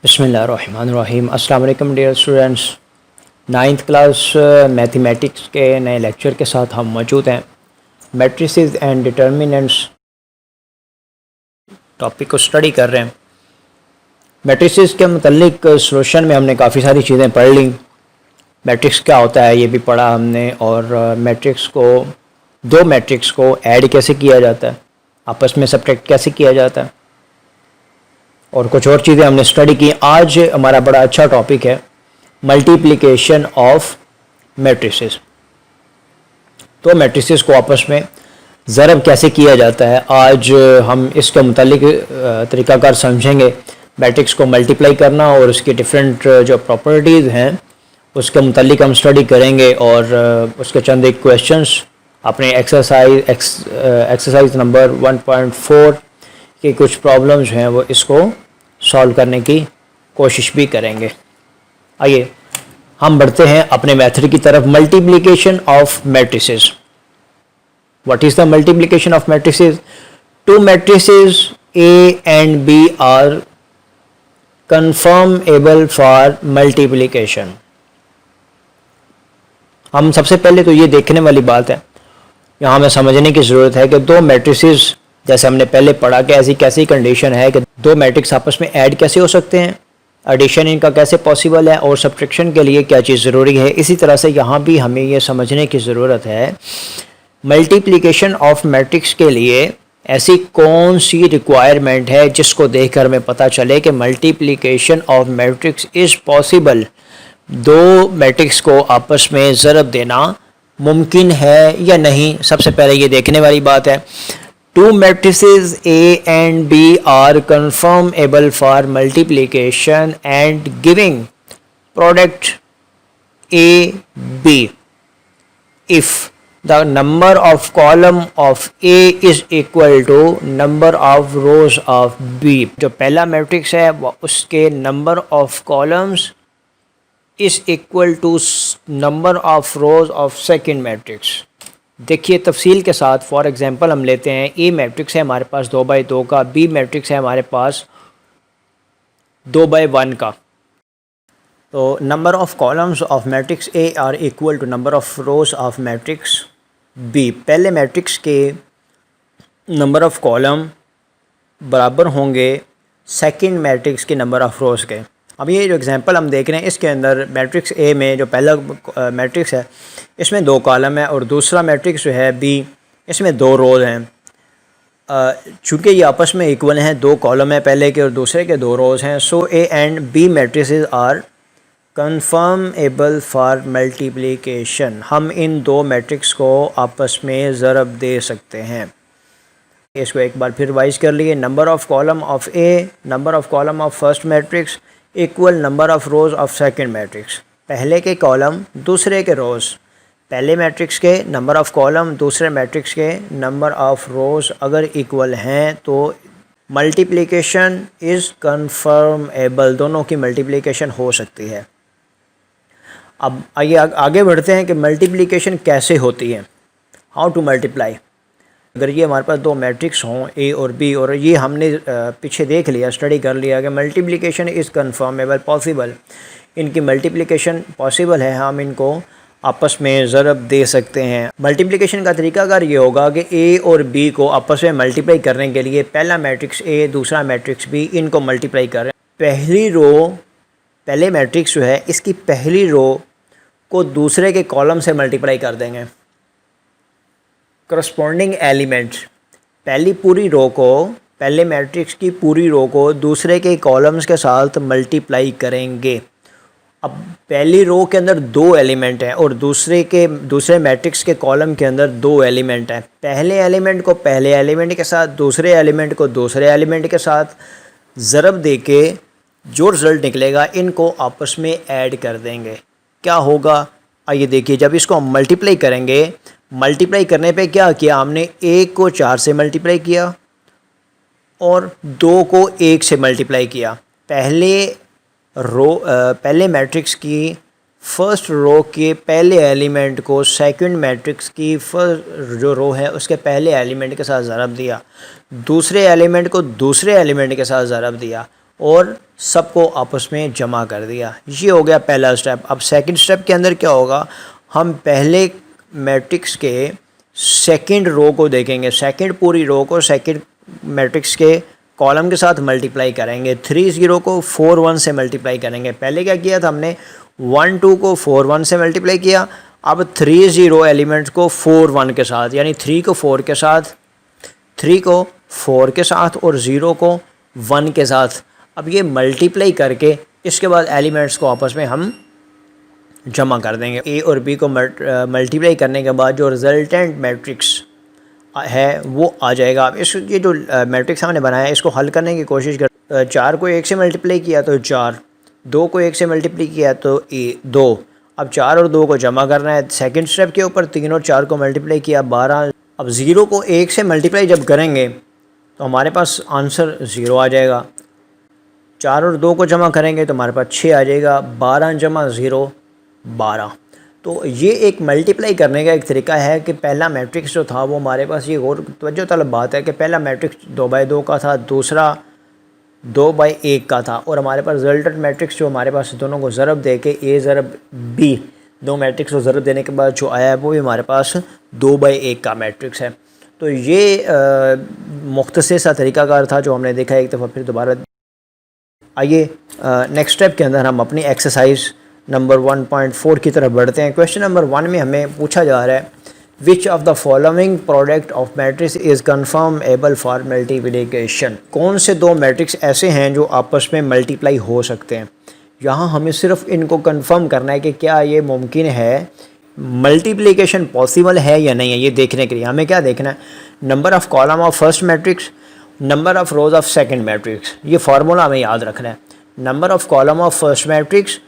बिस्मिल्लाहिर्रहमानिर्रहीम। अस्सलाम वालेकुम dear students. Ninth class mathematics के नए लेक्चर के साथ हम मौजूद हैं। मैट्रिसेस एंड डिटर्मिनेंट्स टॉपिक को स्टडी कर रहे हैं। मैट्रिसेस के मतलब सॉल्यूशन में हमने काफ़ी सारी चीज़ें पढ़ ली। मैट्रिक्स क्या होता है ये भी पढ़ा हमने, और दो मैट्रिक्स को ऐड कैसे किया जाता है, आपस में सब्ट्रैक्ट कैसे किया जाता है, और कुछ और चीज़ें हमने स्टडी की। आज हमारा बड़ा अच्छा टॉपिक है मल्टीप्लिकेशन ऑफ मैट्रिसेस। तो मैट्रिसेस को आपस में ज़रब कैसे किया जाता है, आज हम इसके मुतालिक तरीक़ाकार समझेंगे। मैट्रिक्स को मल्टीप्लाई करना और उसकी डिफरेंट जो प्रॉपर्टीज़ हैं उसके मुतालिक हम स्टडी करेंगे, और उसके चंद एक क्वेश्चंस अपने एक्सरसाइज नंबर 1.4 की कुछ प्रॉब्लम्स हैं वो इसको सॉल्व करने की कोशिश भी करेंगे। आइए हम बढ़ते हैं अपने मेथड की तरफ। Multiplication of matrices. What is the multiplication of matrices? Two matrices A and B are conformable for multiplication. हम सबसे पहले तो ये देखने वाली बात है, यहाँ हमें समझने की ज़रूरत है कि दो मैट्रिसेस, जैसे हमने पहले पढ़ा कि ऐसी कैसी कंडीशन है कि दो मैट्रिक्स आपस में ऐड कैसे हो सकते हैं, एडिशन इनका कैसे पॉसिबल है, और सब्ट्रैक्शन के लिए क्या चीज़ ज़रूरी है। इसी तरह से यहाँ भी हमें ये समझने की ज़रूरत है मल्टीप्लिकेशन ऑफ मैट्रिक्स के लिए ऐसी कौन सी रिक्वायरमेंट है जिसको देखकर हमें पता चले कि multiplication of matrix is possible. दो मैट्रिक्स को आपस में ज़रब देना मुमकिन है या नहीं, सबसे पहले ये देखने वाली बात है। Two matrices A and B are conformable for multiplication and giving product A B if the number of column of A is equal to number of rows of B। जो पहला मैट्रिक्स है वो उसके number of columns is equal to number of rows of second matrix। देखिए तफसील के साथ। For example हम लेते हैं ए मैट्रिक्स है हमारे पास 2x2 का, बी मैट्रिक्स है हमारे पास 2x1 का। तो number of columns of matrix A are equal to number of rows of matrix B. पहले मैट्रिक्स के नंबर ऑफ़ कॉलम बराबर होंगे सेकंड मैट्रिक्स के नंबर ऑफ़ रोज़ के। अब ये जो एग्जांपल हम देख रहे हैं इसके अंदर मैट्रिक्स ए में जो पहला मैट्रिक्स है इसमें 2 कॉलम है, और दूसरा मैट्रिक्स जो है बी इसमें 2 रोज़ हैं। चूँकि ये आपस में इक्वल हैं, 2 कॉलम है पहले के और दूसरे के 2 रोज़ हैं, so A and B matrices are conformable for multiplication. हम इन दो मैट्रिक्स को आपस में ज़रब दे सकते हैं। इसको एक बार फिर रिवाइज कर लिए। Number of column of A, number of column of first matrix equal number of rows of second matrix. पहले के कॉलम दूसरे के रोज़, पहले मैट्रिक्स के नंबर ऑफ़ कॉलम दूसरे मैट्रिक्स के नंबर ऑफ़ रोज़ अगर इक्वल हैं तो मल्टीप्लिकेशन इज़ कंफर्मेबल। दोनों की मल्टीप्लिकेशन हो सकती है। अब आइए आगे बढ़ते हैं कि मल्टीप्लिकेशन कैसे होती है, हाउ टू मल्टीप्लाई। अगर ये हमारे पास 2 मैट्रिक्स हों ए और बी, और ये हमने पीछे देख लिया, स्टडी कर लिया कि मल्टीप्लिकेशन इज़ कंफर्मेबल, पॉसिबल, इनकी मल्टीप्लिकेशन पॉसिबल है, हम इनको आपस में ज़रब दे सकते हैं। मल्टीप्लिकेशन का तरीकाकार ये होगा कि ए और बी को आपस में मल्टीप्लाई करने के लिए पहला मैट्रिक्स ए दूसरा मैट्रिक्स बी इनको मल्टीप्लाई करें। पहली रो, पहले मैट्रिक्स जो है इसकी पहली रो को दूसरे के कॉलम से मल्टीप्लाई कर देंगे। करस्पॉन्डिंग एलिमेंट्स, पहली पूरी रो को, पहले मैट्रिक्स की पूरी रो को दूसरे के कॉलम्स के साथ मल्टीप्लाई करेंगे। अब पहली रो के अंदर 2 एलिमेंट हैं और दूसरे मैट्रिक्स के कॉलम के अंदर 2 एलिमेंट हैं। पहले एलिमेंट को पहले एलिमेंट के साथ, दूसरे एलिमेंट को दूसरे एलिमेंट के साथ ज़रब दे के जो रिज़ल्ट निकलेगा इनको आपस में ऐड कर देंगे। क्या होगा आइए देखिए। जब इसको हम मल्टीप्लाई करेंगे, मल्टीप्लाई करने पे क्या किया हमने, 1 को 4 से मल्टीप्लाई किया और 2 को 1 से मल्टीप्लाई किया। पहले मैट्रिक्स की फर्स्ट रो के पहले एलिमेंट को सेकंड मैट्रिक्स की फर्स्ट जो रो है उसके पहले एलिमेंट के साथ ज़रब दिया, दूसरे एलिमेंट को दूसरे एलिमेंट के साथ ज़रब दिया, और सबको आपस में जमा कर दिया। ये हो गया पहला स्टेप। अब सेकंड स्टेप के अंदर क्या होगा, हम पहले मैट्रिक्स के सेकंड रो को देखेंगे, सेकंड पूरी रो को सेकंड मैट्रिक्स के कॉलम के साथ मल्टीप्लाई करेंगे। 3 0 को 4 1 से मल्टीप्लाई करेंगे। पहले क्या किया था हमने, 1 2 को 4 1 से मल्टीप्लाई किया। अब 3 0 एलिमेंट्स को 4 1 के साथ, यानी 3 को 4 के साथ, 3 को 4 के साथ और 0 को 1 के साथ। अब ये मल्टीप्लाई करके इसके बाद एलिमेंट्स को आपस में हम जमा कर देंगे। ए और बी को मल्टीप्लाई करने के बाद जो रिजल्टेंट मैट्रिक्स है वो आ जाएगा। अब इस ये जो मैट्रिक्स हमने बनाया है इसको हल करने की कोशिश कर। 4 को 1 से मल्टीप्लाई किया तो 4, 2 को 1 से मल्टीप्लाई किया तो 2। अब 4 और 2 को जमा करना है। सेकंड स्टेप के ऊपर 3 और 4 को मल्टीप्लाई किया 12। अब 0 को 1 से मल्टीप्लाई जब करेंगे तो हमारे पास आंसर 0 आ जाएगा। 4 और 2 को जमा करेंगे तो हमारे पास 6 आ जाएगा। 12 जमा 0 12। तो ये एक मल्टीप्लाई करने का एक तरीका है कि पहला मैट्रिक्स जो था वो हमारे पास, ये और तवज्जो तलब बात है कि पहला मैट्रिक्स 2/2 का था, दूसरा 2/1 का था, और हमारे पास रिजल्टेंट मैट्रिक्स जो हमारे पास दोनों को ज़रब दे के ए ज़रब बी, दो मैट्रिक्स को ज़रब देने के बाद जो आया है वो भी हमारे पास 2/1 का मैट्रिक्स है। तो ये मुख्तसर सा तरीकाकार था जो हमने देखा। एक दफ़ा फिर दोबारा आइए नेक्स्ट स्टेप के अंदर हम अपनी एक्सरसाइज नंबर 1.4 की तरफ बढ़ते हैं। क्वेश्चन नंबर 1 में हमें पूछा जा रहा है, which of the following product of matrix is conformable for multiplication. कौन से दो मैट्रिक्स ऐसे हैं जो आपस में मल्टीप्लाई हो सकते हैं। यहाँ हमें सिर्फ इनको कंफर्म करना है कि क्या ये मुमकिन है, मल्टीप्लिकेशन पॉसिबल है या नहीं है। ये देखने के लिए हमें क्या देखना है, number of column of first matrix, number of rows of second matrix. ये फार्मूला हमें याद रखना है, number of column of first matrix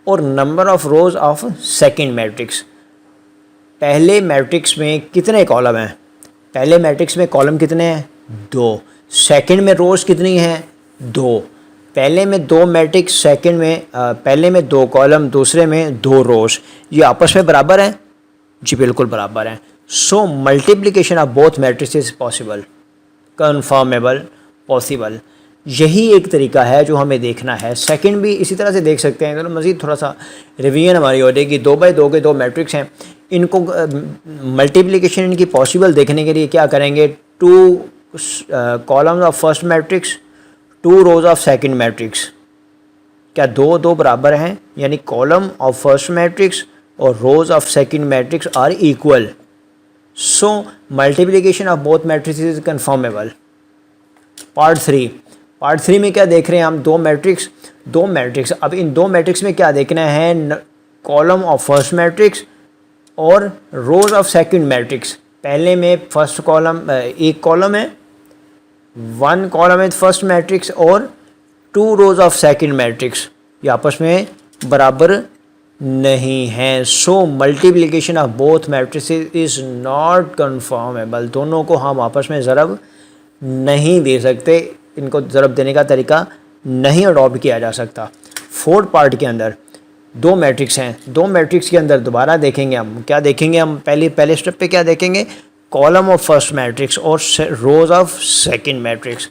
और number of rows of second matrix. पहले मैट्रिक्स में कितने कॉलम हैं, पहले मैट्रिक्स में कॉलम कितने हैं, 2। सेकंड में रोज़ कितनी हैं, 2। पहले में 2 मैट्रिक्स, सेकंड में पहले में 2 कॉलम, दूसरे में 2 रोज़। ये आपस में बराबर हैं, जी बिल्कुल बराबर हैं। So multiplication of both matrix is possible, conformable, possible. यही एक तरीका है जो हमें देखना है। सेकंड भी इसी तरह से देख सकते हैं। तो मज़ीद थोड़ा सा रिवीजन हमारी हो जाएगी। 2/2 के 2 मैट्रिक्स हैं, इनको मल्टीप्लिकेशन इनकी पॉसिबल देखने के लिए क्या करेंगे, 2 columns of first matrix, 2 rows of second matrix. क्या 2 बराबर हैं, यानी कॉलम ऑफ फर्स्ट मैट्रिक्स और rows of second matrix are equal. So multiplication of both matrix is conformable. Part 3 में क्या देख रहे हैं हम, 2 मैट्रिक्स। अब इन 2 मैट्रिक्स में क्या देखना है, कॉलम ऑफ फर्स्ट मैट्रिक्स और रोज ऑफ सेकंड मैट्रिक्स। पहले में फर्स्ट कॉलम, एक कॉलम है, 1 कॉलम है फर्स्ट मैट्रिक्स और 2 रोज ऑफ सेकंड मैट्रिक्स, ये आपस में बराबर नहीं है। So multiplication of both matrix is not conformable. दोनों को हम आपस में ज़रब नहीं दे सकते, इनको ज़रब देने का तरीका नहीं अडॉप्ट किया जा सकता। 4th पार्ट के अंदर 2 मैट्रिक्स हैं, 2 मैट्रिक्स के अंदर दोबारा देखेंगे हम, क्या देखेंगे हम, पहले स्टेप पे क्या देखेंगे, कॉलम ऑफ फर्स्ट मैट्रिक्स और rows of second matrix.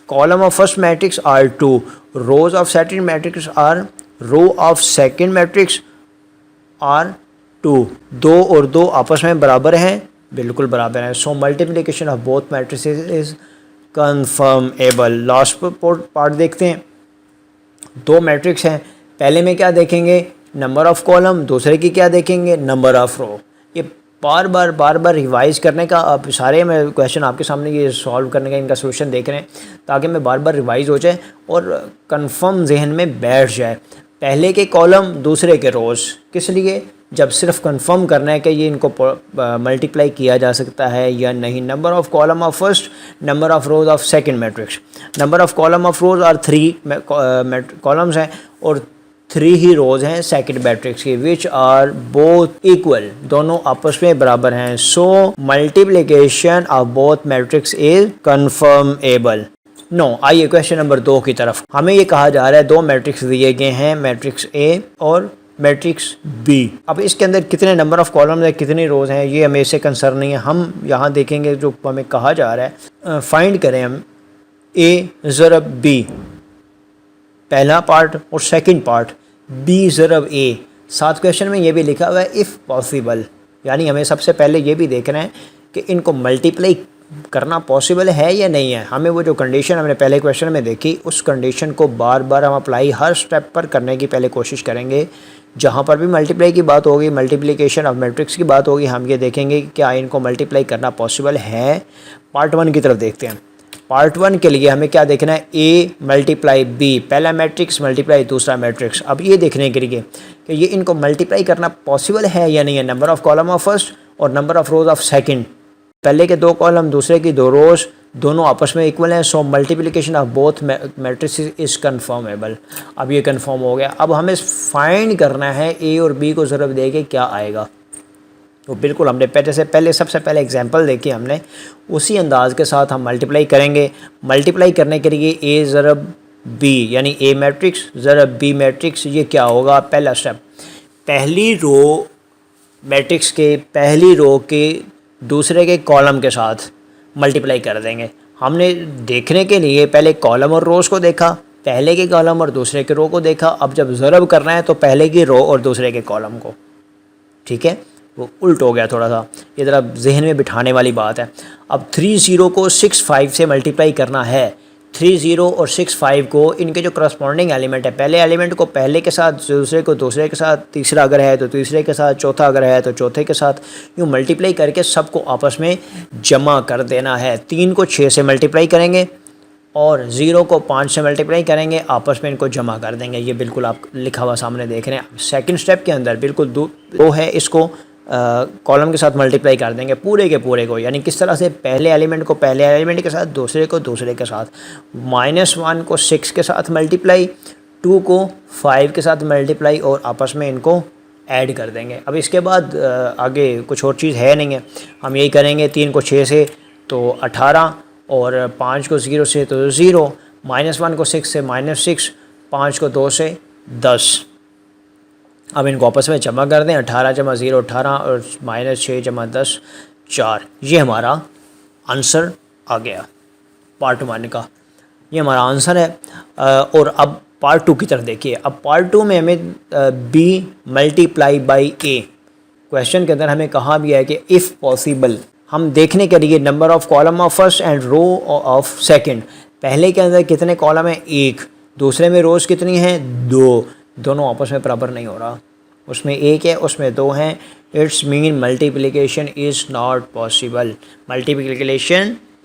Column of first matrix are 2, rows of second matrix are, row of second matrix are 2। 2 और 2 आपस में बराबर हैं, बिल्कुल बराबर हैं। So multiplication of both matrix is conformable. Last part देखते हैं, 2 मैट्रिक्स हैं, पहले में क्या देखेंगे, नंबर ऑफ़ कॉलम, दूसरे की क्या देखेंगे, नंबर ऑफ़ रो। ये बार बार रिवाइज़ करने का, अब सारे मैं क्वेश्चन आपके सामने ये सॉल्व करने का इनका सोल्यूशन देख रहे हैं ताकि मैं बार रिवाइज़ हो जाए और कंफर्म जहन में बैठ जाए। पहले के कॉलम, दूसरे के रोज़, किस लिए, जब सिर्फ कंफर्म करना है कि ये इनको मल्टीप्लाई किया जा सकता है या नहीं। Number of column of first, number of rows of second matrix. Number of column of rows are 3 columns हैं और 3 ही रोज हैं सेकंड मैट्रिक्स की, विच आर बोथ इक्वल, दोनों आपस में बराबर हैं। So multiplication of both matrix is conformable. No, आइए क्वेश्चन नंबर 2 की तरफ। हमें ये कहा जा रहा है 2 मैट्रिक्स दिए गए हैं, मैट्रिक्स ए और मैट्रिक्स बी। अब इसके अंदर कितने नंबर ऑफ़ कॉलम्स हैं, कितनी रोज़ हैं, ये हमें इससे कंसर्न नहीं है। हम यहाँ देखेंगे जो हमें कहा जा रहा है, फाइंड करें हम ए ज़रब बी। पहला पार्ट और सेकंड पार्ट बी ज़रब ए। साथ क्वेश्चन में ये भी लिखा हुआ है इफ़ पॉसिबल, यानी हमें सबसे पहले ये भी देखना है कि इनको मल्टीप्लाई करना पॉसिबल है या नहीं है। हमें वो जो कंडीशन हमने पहले क्वेश्चन में देखी, उस कंडीशन को बार बार हम अप्लाई हर स्टेप पर करने की पहले कोशिश करेंगे। जहाँ पर भी मल्टीप्लाई की बात होगी, मल्टीप्लिकेशन ऑफ मैट्रिक्स की बात होगी, हम ये देखेंगे कि क्या इनको मल्टीप्लाई करना पॉसिबल है। पार्ट 1 की तरफ देखते हैं। पार्ट 1 के लिए हमें क्या देखना है, ए मल्टीप्लाई बी, पहला मैट्रिक्स मल्टीप्लाई दूसरा मैट्रिक्स। अब ये देखने के लिए कि ये इनको मल्टीप्लाई करना पॉसिबल है या नहीं है। Number of column of first और number of rows of second, पहले के 2 कॉलम दूसरे की 2 रोज दोनों आपस में इक्वल हैं, so multiplication of both matrix is conformable. अब ये कन्फर्म हो गया। अब हमें फाइंड करना है ए और बी को ज़रूर दे के क्या आएगा। तो बिल्कुल हमने पहले सबसे पहले एग्जांपल देखी हमने, उसी अंदाज के साथ हम मल्टीप्लाई करेंगे। मल्टीप्लाई करने के लिए ए ज़रब बी, यानी ए मैट्रिक्स ज़रब बी मैट्रिक्स, ये क्या होगा। पहला स्टेप, पहली रो मैट्रिक्स के पहली रो के दूसरे के कॉलम के साथ मल्टीप्लाई कर देंगे। हमने देखने के लिए पहले कॉलम और रोज़ को देखा, पहले के कॉलम और दूसरे के रो को देखा। अब जब ज़रब करना है तो पहले की रो और दूसरे के कॉलम को, ठीक है, वो उल्ट हो गया थोड़ा सा, ये ज़रा जहन में बिठाने वाली बात है। अब 30 को 65 से मल्टीप्लाई करना है। 30 और 65 को, इनके जो करस्पॉन्डिंग एलिमेंट है, पहले एलिमेंट को पहले के साथ, दूसरे को दूसरे के साथ, तीसरा अगर है तो तीसरे के साथ, चौथा अगर है तो चौथे के साथ, यूँ मल्टीप्लाई करके सबको आपस में जमा कर देना है। 3 को 6 से मल्टीप्लाई करेंगे और 0 को 5 से मल्टीप्लाई करेंगे, आपस में इनको जमा कर देंगे। ये बिल्कुल आप लिखा हुआ सामने देख रहे हैं। सेकंड स्टेप के अंदर बिल्कुल दो है, इसको कॉलम के साथ मल्टीप्लाई कर देंगे पूरे के पूरे को। यानी किस तरह से, पहले एलिमेंट को पहले एलिमेंट के साथ, दूसरे को दूसरे के साथ। -1 को 6 के साथ मल्टीप्लाई, 2 को 5 के साथ मल्टीप्लाई और आपस में इनको ऐड कर देंगे। अब इसके बाद आगे कुछ और चीज़ है नहीं है, हम यही करेंगे। 3 को 6 से तो 18 और 5 को 0 से तो 0, -1 को 6 से -6, 5 को 2 से 10। अब इनको आपस में जमा कर दें। 18 जमा 0 18 और -6 जमा 10 4। ये हमारा आंसर आ गया पार्ट 1 का, ये हमारा आंसर है। और अब पार्ट 2 की तरफ देखिए। अब पार्ट 2 में हमें B multiply by A, question के अंदर हमें कहा भी है कि इफ़ पॉसिबल, हम देखने के लिए number of column of first and row of second, पहले के अंदर कितने कॉलम हैं, 1, दूसरे में रोज़ कितनी हैं, 2, दोनों आपस में बराबर नहीं हो रहा, उसमें 1 है उसमें 2 हैं। It's mean multiplication is not possible.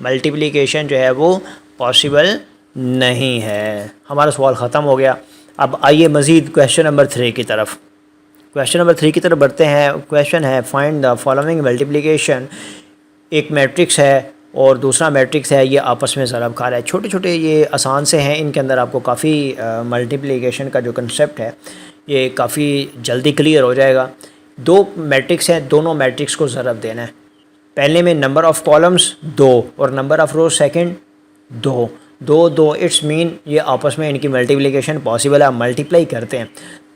Multiplication जो है वो पॉसिबल नहीं है। हमारा सवाल ख़त्म हो गया। अब आइए मज़ीद क्वेश्चन नंबर 3 की तरफ। क्वेश्चन नंबर 3 की तरफ बढ़ते हैं। क्वेश्चन है फाइंड द फॉलोइंग मल्टीप्लिकेशन। एक मैट्रिक्स है और दूसरा मैट्रिक्स है, ये आपस में ज़रब खा रहा है। छोटे छोटे ये आसान से हैं, इनके अंदर आपको काफ़ी मल्टीप्लिकेशन का जो कंसेप्ट है ये काफ़ी जल्दी क्लियर हो जाएगा। 2 मैट्रिक्स हैं, दोनों मैट्रिक्स को ज़रब देना है। पहले में नंबर ऑफ़ कॉलम्स 2 और number of rows second 2 2 2। It's mean ये आपस में इनकी मल्टीप्लिकेशन पॉसिबल है। आप मल्टीप्लाई करते हैं,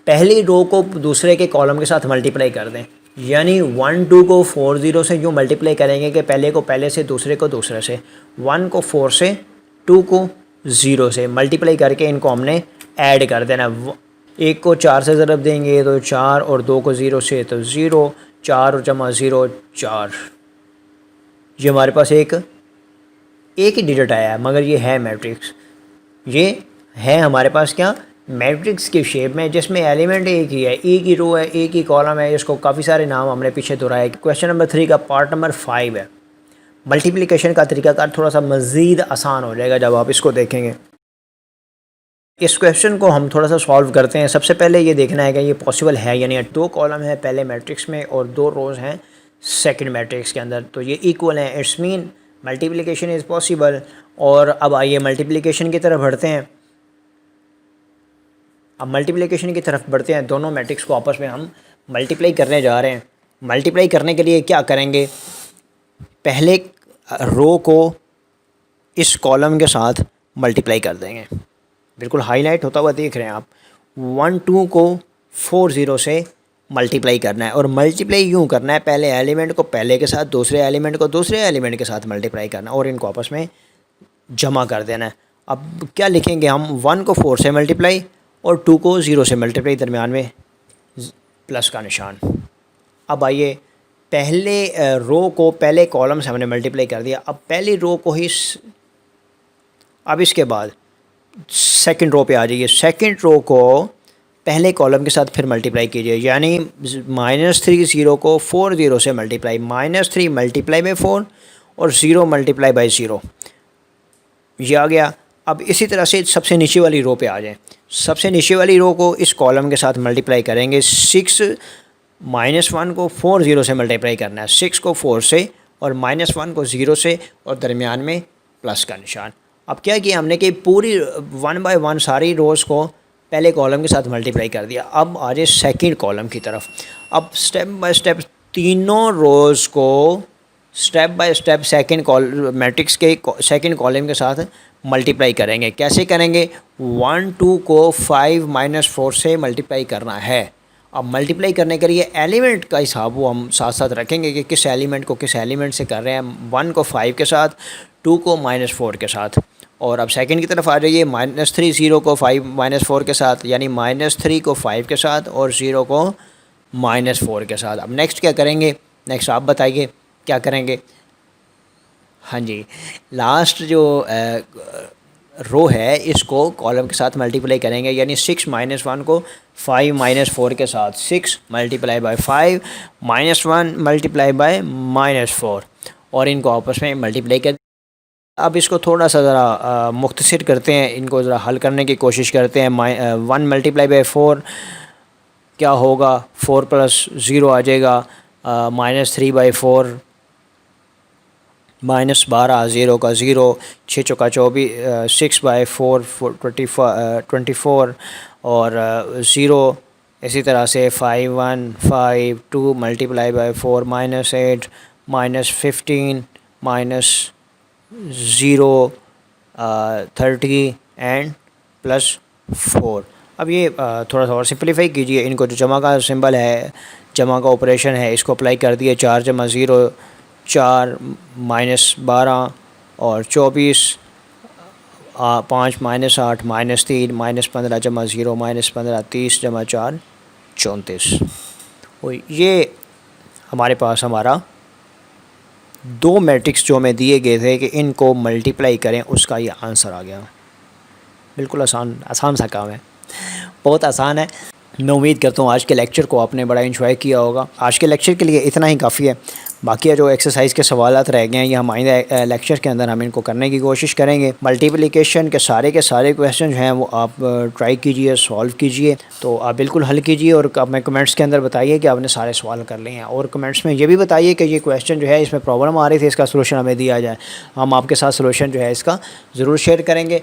पहली रो को दूसरे के कॉलम के साथ मल्टीप्लाई कर दें, यानी 1 2 को 4 0 से यूँ मल्टीप्लाई करेंगे कि पहले को पहले से, दूसरे को दूसरे से। 1 को 4 से, 2 को 0 से मल्टीप्लाई करके इनको हमने ऐड कर देना। 1 को 4 से ज़रब देंगे तो 4 और 2 को 0 से तो 0, 4 जमा 0 4। ये हमारे पास एक ही डिजिट आया है, मगर ये है मैट्रिक्स। ये है हमारे पास क्या, मैट्रिक्स की शेप में, जिसमें एलिमेंट एक ही है, एक ही रो है, एक ही कॉलम है। इसको काफ़ी सारे नाम हमने पीछे दोहराए। क्वेश्चन नंबर 3 का पार्ट नंबर 5 है। मल्टीप्लिकेशन का तरीकाकार थोड़ा सा मज़ीद आसान हो जाएगा जब आप इसको देखेंगे। इस क्वेश्चन को हम थोड़ा सा सॉल्व करते हैं। सबसे पहले ये देखना है कि ये पॉसिबल है यानी 2 कॉलम है पहले मैट्रिक्स में और 2 रोज़ हैं सेकंड मैट्रिक्स के अंदर, तो ये इक्वल हैं। It's mean multiplication is possible. और अब आइए मल्टीप्लिकेशन की तरफ बढ़ते हैं। अब मल्टीप्लिकेशन की तरफ बढ़ते हैं। दोनों मैट्रिक्स को आपस में हम मल्टीप्लाई करने जा रहे हैं। मल्टीप्लाई करने के लिए क्या करेंगे, पहले रो को इस कॉलम के साथ मल्टीप्लाई कर देंगे। बिल्कुल हाईलाइट होता हुआ देख रहे हैं आप। 1 2 को 4 0 से मल्टीप्लाई करना है और मल्टीप्लाई यूँ करना है, पहले एलिमेंट को पहले के साथ, दूसरे एलिमेंट को दूसरे एलिमेंट के साथ मल्टीप्लाई करना है और इनको आपस में जमा कर देना है। अब क्या लिखेंगे हम, 1 को 4 से मल्टीप्लाई और 2 को 0 से मल्टीप्लाई, दरमियान में प्लस का निशान। अब आइए पहले रो को पहले कॉलम से हमने मल्टीप्लाई कर दिया, अब पहली रो को ही अब इसके बाद सेकंड रो पे आ जाइए। सेकंड रो को पहले कॉलम के साथ फिर मल्टीप्लाई कीजिए, यानी -3 0 को 4 0 से मल्टीप्लाई, -3 मल्टीप्लाई बाई 4 और 0 मल्टीप्लाई बाई 0, ये आ गया। अब इसी तरह से सबसे नीचे वाली रो पे आ जाएं। सबसे नीचे वाली रो को इस कॉलम के साथ मल्टीप्लाई करेंगे। 6 -1 को 4 0 से मल्टीप्लाई करना है, 6 को 4 से और -1 को 0 से और दरमियान में प्लस का निशान। अब क्या किया हमने कि पूरी 1 बाय 1 सारी रोज़ को पहले कॉलम के साथ मल्टीप्लाई कर दिया। अब आ जाए सेकेंड कॉलम की तरफ। अब स्टेप बाय स्टेप तीनों रोज़ को step by step second matrix के सेकेंड कॉलम के साथ मल्टीप्लाई करेंगे। कैसे करेंगे, 1 2 को 5 -4 से मल्टीप्लाई करना है। अब मल्टीप्लाई करने के लिए एलिमेंट का हिसाब वो हम साथ साथ रखेंगे कि किस एलिमेंट को किस एलिमेंट से कर रहे हैं। 1 को 5 के साथ, 2 को -4 के साथ। और अब सेकंड की तरफ आ जाइए, -3 0 को 5 -4 के साथ, यानी -3 को 5 के साथ और 0 को -4 के साथ। अब नेक्स्ट क्या करेंगे, नेक्स्ट आप बताइए क्या करेंगे। हाँ जी, लास्ट जो रो है इसको कॉलम के साथ मल्टीप्लाई करेंगे, यानी 6 -1 को 5 -4 के साथ, 6 मल्टीप्लाई बाय 5 -1 मल्टीप्लाई बाय -4 और इनको आपस में मल्टीप्लाई कर। अब इसको थोड़ा सा ज़रा मुख्तसर करते हैं, इनको ज़रा हल करने की कोशिश करते हैं। 1 मल्टीप्लाई बाय 4 क्या होगा, 4 + 0 आ जाएगा, -3 बाई 4 -12 0 का 0, 6 चौका 24, 6 बाई 4 24 और 0। इसी तरह से 5 1 5 2 मल्टीप्लाई बाय 4 -8 -15 -0 30 एंड +4। अब ये थोड़ा सा और सिंपलीफाई कीजिए। इनको जो जमा का सिंबल है, जमा का ऑपरेशन है, इसको अप्लाई कर दिए। 4 × 0 4 -12 और 24, 5 -8 -3 -15 × 0 -15 30 × 4 34। और ये हमारे पास हमारा 2 मैट्रिक्स जो हमें दिए गए थे कि इनको मल्टीप्लाई करें, उसका ये आंसर आ गया। बिल्कुल आसान सा काम है, बहुत आसान है। मैं उम्मीद करता हूँ आज के लेक्चर को आपने बड़ा एंजॉय किया होगा। आज के लेक्चर के लिए इतना ही काफ़ी है। बाकी जो एक्सरसाइज के सवालात रह गए हैं, ये हम आइंदा लेक्चर के अंदर हम इनको करने की कोशिश करेंगे। मल्टीप्लिकेशन के सारे क्वेश्चन जो हैं वो आप ट्राई कीजिए, सॉल्व कीजिए, तो आप बिल्कुल हल कीजिए और हमें कमेंट्स के अंदर बताइए कि आपने सारे सवाल कर लिए हैं। और कमेंट्स में ये भी बताइए कि ये क्वेश्चन जो है इसमें प्रॉब्लम आ रही थी, इसका सलूशन हमें दिया जाए। हम आपके साथ सलूशन जो है इसका ज़रूर शेयर करेंगे।